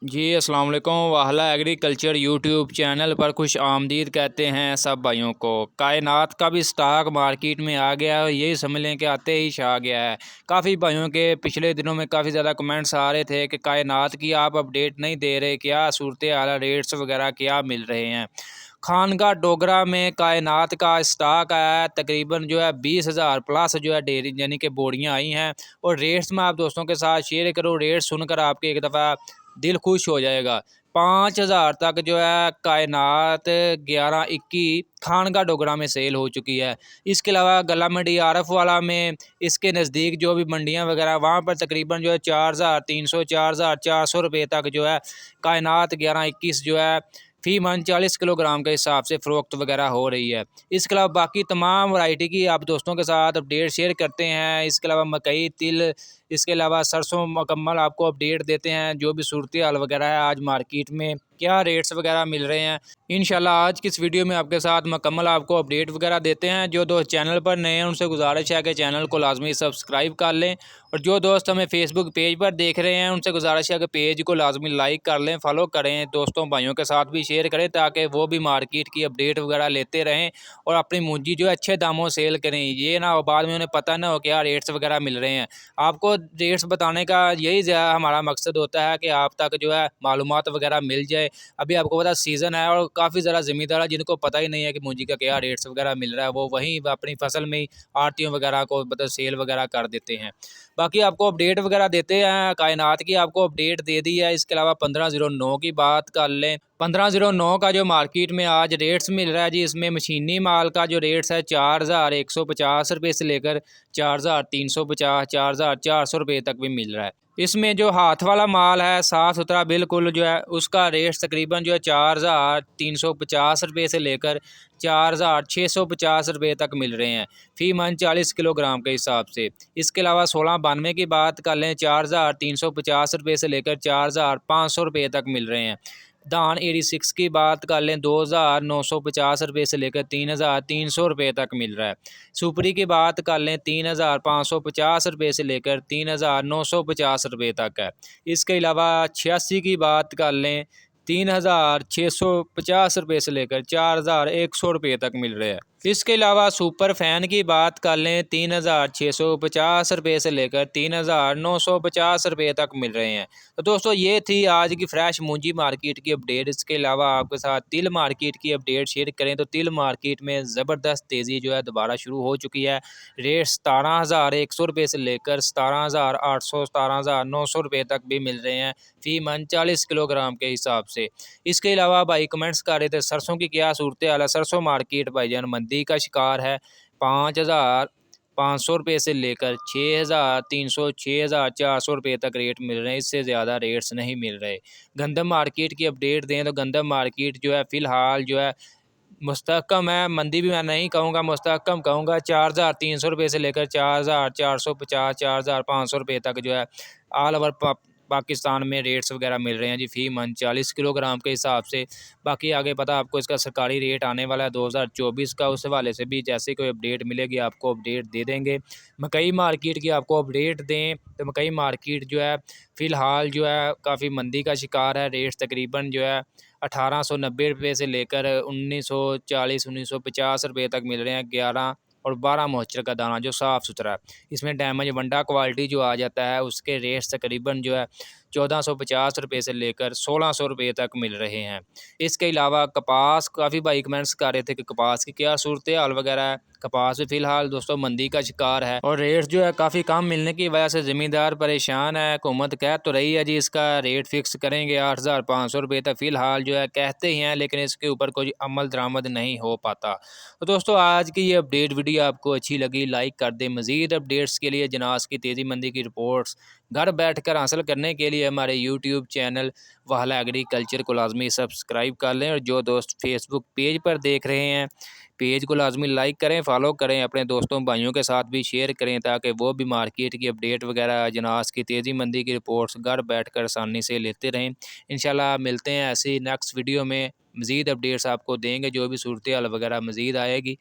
जी अस्सलाम वालेकुम। वाहला agriculture YouTube channel पर खुश आमदीद कहते हैं सब भाइयों को। कायनात का भी स्टॉक मार्केट में आ गया है, यही समझ लें कि आते ही छा गया है। काफ़ी भाइयों के पिछले दिनों में काफ़ी ज़्यादा कमेंट्स आ रहे थे कि कायनात की आप अपडेट नहीं दे रहे, क्या सूरत हाल, रेट्स वगैरह क्या मिल रहे हैं। खानगा डोगरा में कायनात का स्टॉक आया है, तकरीबन जो है 20,000 प्लस जो है डेयरी यानी कि बोरियां आई हैं। और रेट्स में आप दोस्तों के साथ शेयर करूँ, रेट सुनकर आपके एक दफ़ा दिल खुश हो जाएगा। 5,000 तक जो है कायनात 11-21 खानगा डोगरा में सेल हो चुकी है। इसके अलावा गला मंडी आरफ वाला में इसके नज़दीक जो भी मंडियां वगैरह वहाँ पर तकरीबन जो है 4,300 4,400 रुपये तक जो है कायनात 11-21 जो है फ़ी मन 40 किलोग्राम के हिसाब से फ़रोख्त वगैरह हो रही है। इसके अलावा बाकी तमाम वैरायटी की आप दोस्तों के साथ अपडेट शेयर करते हैं। इसके अलावा मकई, तिल, इसके अलावा सरसों मुकम्मल आपको अपडेट देते हैं, जो भी सूरत हाल वगैरह है आज मार्केट में क्या रेट्स वगैरह मिल रहे हैं। इंशाल्लाह आज की इस वीडियो में आपके साथ मुकम्मल आपको अपडेट वगैरह देते हैं। जो दोस्त चैनल पर नए हैं उनसे गुजारिश है कि चैनल को लाजमी सब्सक्राइब कर लें, और जो दोस्त हमें फेसबुक पेज पर देख रहे हैं उनसे गुजारिश है कि पेज को लाजमी लाइक कर लें, फॉलो करें, दोस्तों भाइयों के साथ भी शेयर करें ताकि वो भी मार्केट की अपडेट वगैरह लेते रहें और अपनी मुंजी जो है अच्छे दामों सेल करें। ये ना हो बाद में उन्हें पता ना हो क्या रेट्स वगैरह मिल रहे हैं। आपको रेट्स बताने का यही हमारा मकसद होता है कि आप तक जो है मालूमात वगैरह मिल जाए। अभी आपको पता सीज़न है और काफ़ी ज़्यादा ज़मींदार है जिनको पता ही नहीं है कि मुंजी का क्या रेट्स वगैरह मिल रहा है, वो वहीं अपनी फसल में ही आड़तियों वगैरह को मतलब सेल वगैरह कर देते हैं। बाकी आपको अपडेट वगैरह देते हैं, कायनात की आपको अपडेट दे दी है। इसके अलावा 1509 की बात कर लें, 1509 का जो मार्केट में आज रेट्स मिल रहा है जी, इसमें मशीनी माल का जो रेट्स है 4,150 रुपये से लेकर 4,350 4,400 रुपये तक भी मिल रहा है। इसमें जो हाथ वाला माल है साफ़ सुथरा बिल्कुल जो है उसका रेट तकरीबन जो है 4,350 रुपये से लेकर 4,650 रुपये तक मिल रहे हैं फ़ी मन 40 किलोग्राम के हिसाब से। इसके अलावा 1692 की बात कर लें, 4,350 रुपये से लेकर 4,500 रुपये तक मिल रहे हैं। धान 86 की बात कर लें, 2,950 रुपये से लेकर 3,300 रुपये तक मिल रहा है। सुपरी की बात कर लें, 3,550 रुपये से लेकर 3,950 रुपये तक है। इसके अलावा 86 की बात कर लें, 3,650 रुपये से लेकर 4,100 रुपये तक मिल रहे हैं। इसके अलावा सुपर फैन की बात कर लें, 3,650 रुपये से लेकर 3,950 रुपये तक मिल रहे हैं। तो दोस्तों ये थी आज की फ्रेश मुंजी मार्केट की अपडेट। इसके अलावा आपके साथ तिल मार्केट की अपडेट शेयर करें तो तिल मार्केट में ज़बरदस्त तेज़ी जो है दोबारा शुरू हो चुकी है। रेट 17,100 रुपये से लेकर 17,800 17,900 रुपये तक भी मिल रहे हैं फ़ी मन 40 किलोग्राम के हिसाब से। इसके अलावा भाई कमेंट्स कर रहे थे सरसों की क्या सूरत हाल है। सरसों मार्केट भाईजान मंदी का शिकार है। 5,500 रुपये से लेकर 6,300 6,400 रुपये तक रेट मिल रहे हैं, इससे ज़्यादा रेट्स नहीं मिल रहे। गंदम मार्केट की अपडेट दें तो गंदम मार्केट जो है फ़िलहाल जो है मुस्तहकम है, मंदी भी मैं नहीं कहूँगा, मुस्तहकम कहूँगा। 4,300 रुपये से लेकर 4,450 4,500 रुपये तक जो है ऑल ओवर पाकिस्तान में रेट्स वगैरह मिल रहे हैं जी फ़ी मन 40 किलोग्राम के हिसाब से। बाकी आगे पता आपको इसका सरकारी रेट आने वाला है 2024 का, उस हवाले से भी जैसे कोई अपडेट मिलेगी आपको अपडेट दे देंगे। मकई मार्केट की आपको अपडेट दें तो मकई मार्केट जो है फ़िलहाल जो है काफ़ी मंदी का शिकार है। रेट्स तकरीबन जो है 1,890 रुपये से लेकर 1,940 1,950 रुपये तक मिल रहे हैं। 11 और 12 मॉइस्चर का दाना जो साफ़ सुथरा है, इसमें डैमेज वंडा क्वालिटी जो आ जाता है उसके रेट्स तकरीबन जो है 1,450 रुपये से लेकर 1,600 रुपये तक मिल रहे हैं। इसके अलावा कपास, काफ़ी भाई कमेंट्स कर रहे थे कि कपास की क्या सूरत हाल वगैरह है। कपास भी फ़िलहाल दोस्तों मंदी का शिकार है और रेट जो है काफ़ी कम मिलने की वजह से ज़मींदार परेशान है। हुकूमत कह तो रही है जी इसका रेट फ़िक्स करेंगे 8,500 रुपये तक, फ़िलहाल जो है कहते ही हैं लेकिन इसके ऊपर कोई अमल दरामद नहीं हो पाता। तो दोस्तों आज की ये अपडेट वीडियो आपको अच्छी लगी लाइक कर दें। मज़ीद अपडेट्स के लिए जनास की तेज़ी मंदी की रिपोर्ट्स घर बैठकर हासिल करने के लिए हमारे यूट्यूब चैनल वाहला एग्रीकल्चर को लाजमी सब्सक्राइब कर लें, और जो दोस्त फेसबुक पेज पर देख रहे हैं पेज को लाजमी लाइक करें, फॉलो करें, अपने दोस्तों भाइयों के साथ भी शेयर करें ताकि वो भी मार्केट की अपडेट वगैरह जनास की तेज़ी मंदी की रिपोर्ट्स घर बैठकर आसानी से लेते रहें। इंशाल्लाह मिलते हैं ऐसी नेक्स्ट वीडियो में, मज़ीद अपडेट्स आपको देंगे जो भी सूरत हाल वगैरह मज़ीद आएगी।